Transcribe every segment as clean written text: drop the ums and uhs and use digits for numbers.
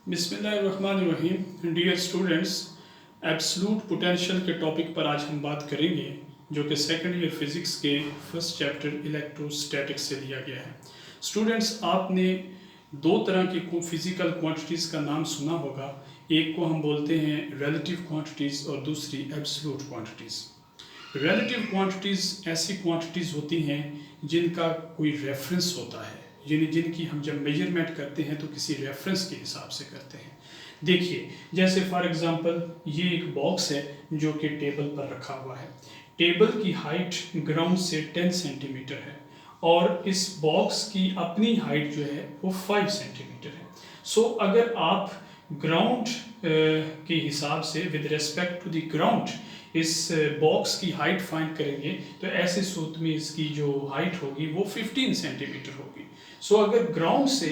बिस्मिल्लाहिर्रहमानिर्रहीम। Dear students, absolute potential के topic पर आज हम बात करेंगे जो कि सेकंड ईयर फिजिक्स के फर्स्ट चैप्टर इलेक्ट्रोस्टैटिक्स से लिया गया है। स्टूडेंट्स, आपने दो तरह की फिजिकल क्वांटिटीज़ का नाम सुना होगा। एक को हम बोलते हैं रिलेटिव क्वांटिटीज़ और दूसरी एब्सलूट क्वांटिटीज़। रिलेटिव क्वांटिटीज़ ऐसी क्वांटिटीज़ होती हैं जिनका कोई रेफरेंस होता है, यानी जिनकी हम जब मेजरमेंट करते हैं तो किसी रेफरेंस के हिसाब से करते हैं। देखिए, जैसे फॉर एग्जांपल ये एक बॉक्स है जो कि टेबल पर रखा हुआ है। टेबल की हाइट ग्राउंड से 10 सेंटीमीटर है और इस बॉक्स की अपनी हाइट जो है वो 5 सेंटीमीटर है। सो अगर आप ग्राउंड के हिसाब से with respect to the ground इस बॉक्स की हाइट फाइंड करेंगे तो ऐसे सूत्र में इसकी जो हाइट होगी वो 15 सेंटीमीटर होगी। सो अगर ग्राउंड से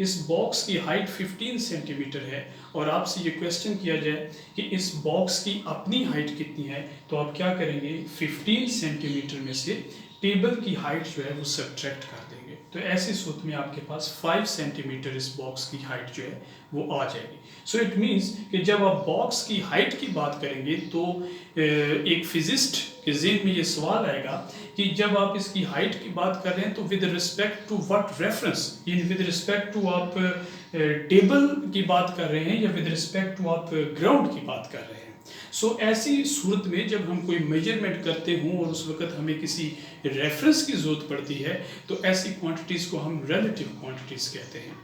इस बॉक्स की हाइट 15 सेंटीमीटर है और आपसे ये क्वेश्चन किया जाए कि इस बॉक्स की अपनी हाइट कितनी है, तो आप क्या करेंगे, 15 सेंटीमीटर में से टेबल की हाइट जो है वो सब्ट्रैक्ट कर देंगे। तो ऐसे सूत्र में आपके पास 5 सेंटीमीटर इस बॉक्स की हाइट जो है वो आ जाएगी। सो इट मीन्स कि जब आप बॉक्स की हाइट की बात करेंगे तो एक फिजिस्ट के ज़हन में ये सवाल आएगा कि जब आप इसकी हाइट की बात कर रहे हैं तो with respect to what reference, यानी विद रिस्पेक्ट टू आप टेबल की बात कर रहे हैं या विद रिस्पेक्ट टू आप ग्राउंड की बात कर रहे हैं। सो ऐसी सूरत में जब हम कोई मेजरमेंट करते हों और उस वक्त हमें किसी रेफरेंस की ज़रूरत पड़ती है तो ऐसी क्वांटिटीज़ को हम रिलेटिव क्वांटिटीज़ कहते हैं।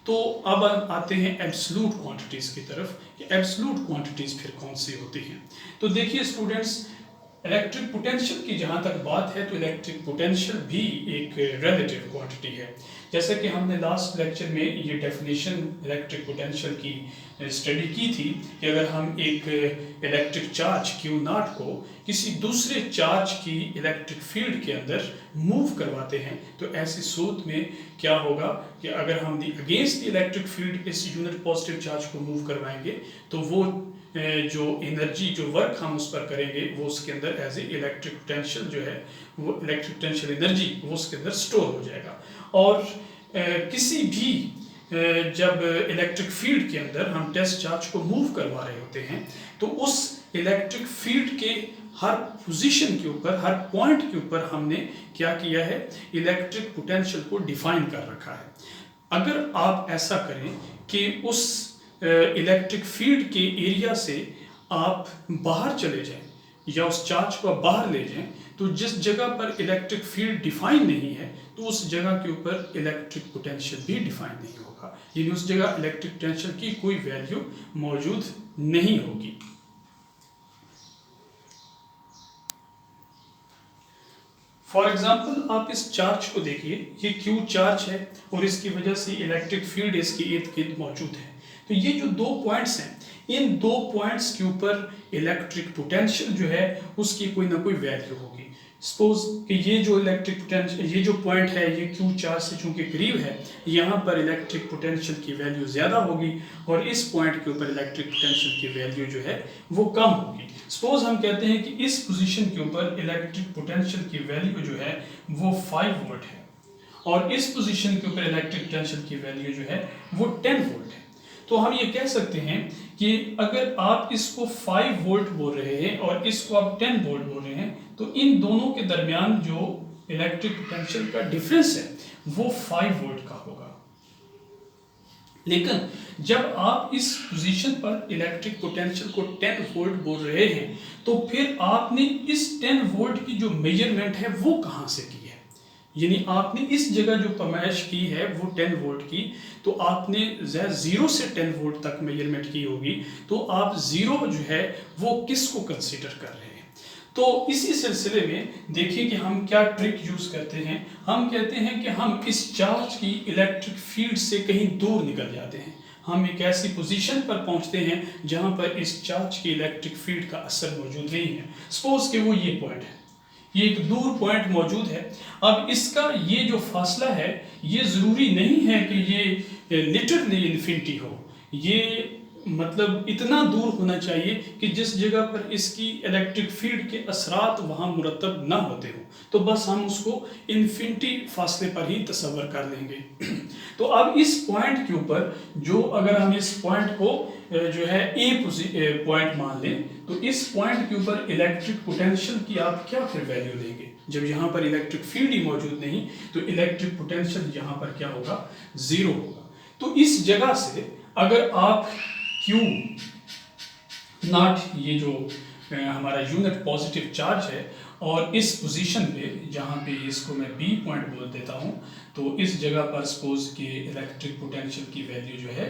तो अब आते हैं एब्सलूट क्वांटिटीज़ की तरफ कि एब्सलूट क्वांटिटीज़ फिर कौन सी होती हैं। तो देखिए स्टूडेंट्स, इलेक्ट्रिक पोटेंशियल की जहाँ तक बात है तो इलेक्ट्रिक पोटेंशियल भी एक रिलेटिव क्वांटिटी है। जैसा कि हमने लास्ट लेक्चर में ये डेफिनेशन इलेक्ट्रिक पोटेंशियल की स्टडी की थी कि अगर हम एक इलेक्ट्रिक चार्ज Q0 को किसी दूसरे चार्ज की इलेक्ट्रिक फील्ड के अंदर मूव करवाते हैं तो ऐसी सूरत में क्या होगा कि अगर हम अगेंस्ट द इलेक्ट्रिक फील्ड इस यूनिट पॉजिटिव चार्ज को मूव करवाएंगे तो वो जो एनर्जी, जो वर्क हम उस पर करेंगे वो उसके अंदर एज ए इलेक्ट्रिक पोटेंशियल जो है वो इलेक्ट्रिक पोटेंशियल एनर्जी वो उसके अंदर स्टोर हो जाएगा। और किसी भी जब इलेक्ट्रिक फील्ड के अंदर हम टेस्ट चार्ज को मूव करवा रहे होते हैं तो उस इलेक्ट्रिक फील्ड के हर पोजीशन के ऊपर, हर पॉइंट के ऊपर हमने क्या किया है, इलेक्ट्रिक पोटेंशियल को डिफाइन कर रखा है। अगर आप ऐसा करें कि उस इलेक्ट्रिक फील्ड के एरिया से आप बाहर चले जाएं या उस चार्ज को बाहर ले जाएं तो जिस जगह पर इलेक्ट्रिक फील्ड डिफाइन नहीं है तो उस जगह के ऊपर इलेक्ट्रिक पोटेंशियल भी डिफाइन नहीं होगा, यानी उस जगह इलेक्ट्रिक पोटेंशियल की कोई वैल्यू मौजूद नहीं होगी। फॉर एग्जाम्पल आप इस चार्ज को देखिए, ये Q चार्ज है और इसकी वजह से इलेक्ट्रिक फील्ड इसके इर्द गिर्द मौजूद है। तो ये जो दो पॉइंट्स हैं, इन दो पॉइंट्स के ऊपर इलेक्ट्रिक पोटेंशियल जो है उसकी कोई ना कोई वैल्यू होगी। सपोज कि ये जो इलेक्ट्रिक पोटेंशियल, ये जो पॉइंट है ये Q चार्ज से चूंकि करीब है, यहाँ पर इलेक्ट्रिक पोटेंशियल की वैल्यू ज़्यादा होगी और इस पॉइंट के ऊपर इलेक्ट्रिक पोटेंशियल की वैल्यू जो है वो कम होगी। सपोज हम कहते हैं कि इस पोजीशन के ऊपर इलेक्ट्रिक पोटेंशियल की वैल्यू जो है वो 5 वोल्ट है और इस पोजीशन के ऊपर इलेक्ट्रिक पोटेंशियल की वैल्यू जो है वो 10 वोल्ट है। तो हम ये कह सकते हैं कि अगर आप इसको 5 वोल्ट बोल रहे हैं और इसको आप 10 वोल्ट बोल रहे हैं तो इन दोनों के दरमियान जो इलेक्ट्रिक पोटेंशियल का डिफरेंस है वो 5 वोल्ट का होगा। लेकिन जब आप इस पोजीशन पर इलेक्ट्रिक पोटेंशियल को 10 वोल्ट बोल रहे हैं तो फिर आपने इस 10 वोल्ट की जो मेजरमेंट है वो कहाँ से की है, यानी आपने इस जगह जो पैमाइश की है वो 10 वोल्ट की, तो आपने 0 से 10 वोल्ट तक मेजरमेंट की होगी। तो आप 0 जो है वो किसको कंसीडर कर रहे हैं। तो इसी सिलसिले में देखिए कि हम क्या ट्रिक यूज करते हैं। हम कहते हैं कि हम इस चार्ज की इलेक्ट्रिक फील्ड से कहीं दूर निकल जाते हैं, हम एक ऐसी पोजीशन पर पहुंचते हैं जहां पर इस चार्ज की इलेक्ट्रिक फील्ड का असर मौजूद नहीं है। सपोज कि वो ये पॉइंट है, ये एक दूर पॉइंट मौजूद है। अब इसका ये जो फासला है ये ज़रूरी नहीं है कि ये लिटरली इन्फिनिटी हो, ये मतलब इतना दूर होना चाहिए कि जिस जगह पर इसकी इलेक्ट्रिक फील्ड के असरात वहाँ मुरतब ना होते हो, तो बस हम उसको इन्फिनिटी फासले पर ही तसव्वुर कर लेंगे। तो अब इस पॉइंट के ऊपर जो अगर हम इस पॉइंट को जो है ए पॉइंट मान लें, तो इस पॉइंट के ऊपर इलेक्ट्रिक पोटेंशियल की आप क्या फिर वैल्यू देंगे? जब यहाँ पर इलेक्ट्रिक फील्ड ही मौजूद नहीं तो इलेक्ट्रिक पोटेंशियल यहाँ पर क्या होगा? जीरो होगा। तो इस जगह से अगर आप Q नॉट, ये जो हमारा यूनिट पॉजिटिव चार्ज है, और इस पोजीशन पे जहाँ पे इसको मैं B पॉइंट बोल देता हूँ, तो इस जगह पर सपोज कि इलेक्ट्रिक पोटेंशियल की वैल्यू जो है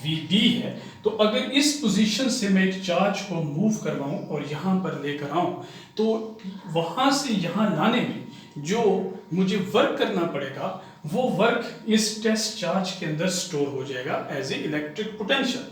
VB है। तो अगर इस पोजीशन से मैं एक चार्ज को मूव करवाऊँ और यहाँ पर लेकर आऊँ, तो वहाँ से यहाँ लाने में जो मुझे वर्क करना पड़ेगा वो वर्क इस टेस्ट चार्ज के अंदर स्टोर हो जाएगा एज ए इलेक्ट्रिक पोटेंशियल।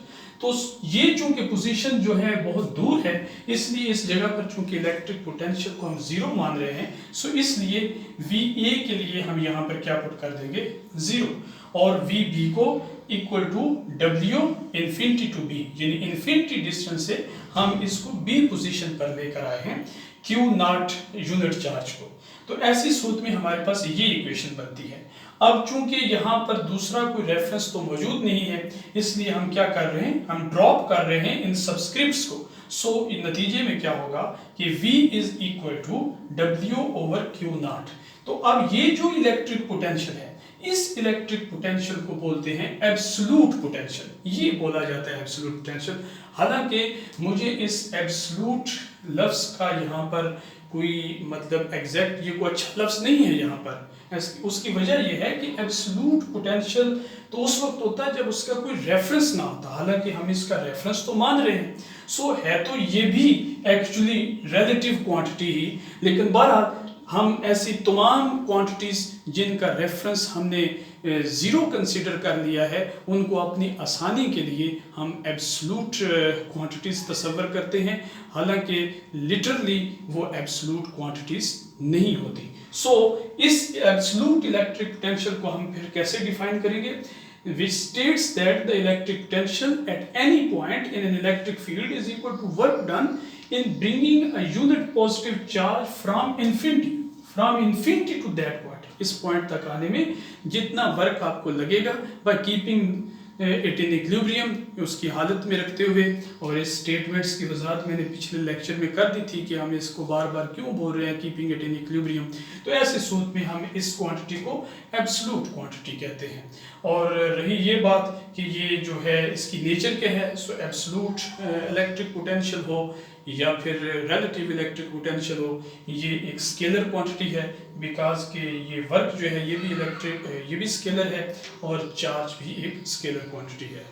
तो ये चूंकि पोजीशन जो है बहुत दूर है, इसलिए इस जगह पर चूंकि इलेक्ट्रिक पोटेंशियल को हम जीरो मान रहे हैं, सो इसलिए VA के लिए हम यहाँ पर क्या पुट कर देंगे? जीरो, और VB को equal to W infinity to B, यानी इन्फिनिटी डिस्टेंस से हम इसको B पोजीशन पर लेकर आए हैं Q नॉट यूनिट चार्ज को। तो ऐसी सूरत में हमारे पास ये इक्वेशन बनती है। अब चूंकि यहाँ पर दूसरा कोई रेफरेंस तो मौजूद नहीं है, इसलिए हम क्या कर रहे हैं? हम ड्रॉप कर रहे हैं इन सबस्क्रिप्ट्स को। सो नतीजे में क्या होगा कि V is equal to W over Q naught. तो अब ये जो इलेक्ट्रिक पोटेंशियल है, इस इलेक्ट्रिक पोटेंशियल को बोलते हैं एब्सोल्यूट पोटेंशियल। ये बोला जाता है एब्सोल्यूट पोटेंशियल। हालांकि मुझे इस एब्सोल्यूट लफ्ज का यहाँ पर कोई मतलब एग्जैक्ट ये कोई अच्छा लफ्ज नहीं है यहाँ पर। उसकी वजह यह है कि एब्सोल्यूट पोटेंशियल तो उस वक्त होता है जब उसका कोई रेफरेंस ना होता, हालांकि हम इसका रेफरेंस तो मान रहे हैं। सो है तो ये भी एक्चुअली रिलेटिव क्वांटिटी ही, लेकिन बहरहाल हम ऐसी तमाम क्वांटिटीज जिनका रेफरेंस हमने ज़ीरो कंसीडर कर लिया है, उनको अपनी आसानी के लिए हम एब्सोल्यूट क्वांटिटीज तस्वर करते हैं, हालांकि लिटरली वो एब्सोल्यूट क्वांटिटीज नहीं होती। सो इस एब्सोल्यूट इलेक्ट्रिक पोटेंशियल को हम फिर कैसे डिफाइन करेंगे? which states that the electric potential at any point in an electric field is equal to work done in bringing a unit positive charge from infinity to that point। इस point तक आने में जितना work आपको लगेगा by keeping it in equilibrium, उसकी हालत में रखते हुए। और इस स्टेटमेंट्स की वजाहत मैंने पिछले लेक्चर में कर दी थी कि हम इसको बार बार क्यों बोल रहे हैं कीपिंग इट इन इक्विलिब्रियम। तो ऐसे सूरत में हम इस क्वांटिटी को एब्सोल्यूट क्वांटिटी कहते हैं। और रही ये बात कि ये जो है इसकी नेचर क्या है, सो एब्सोल्यूट इलेक्ट्रिक पोटेंशियल हो या फिर रिलेटिव इलेक्ट्रिक पोटेंशियल हो, ये एक स्केलर क्वांटिटी है, बिकॉज कि ये वर्क जो है ये भी स्केलर है और चार्ज भी एक स्केलर क्वांटिटी है।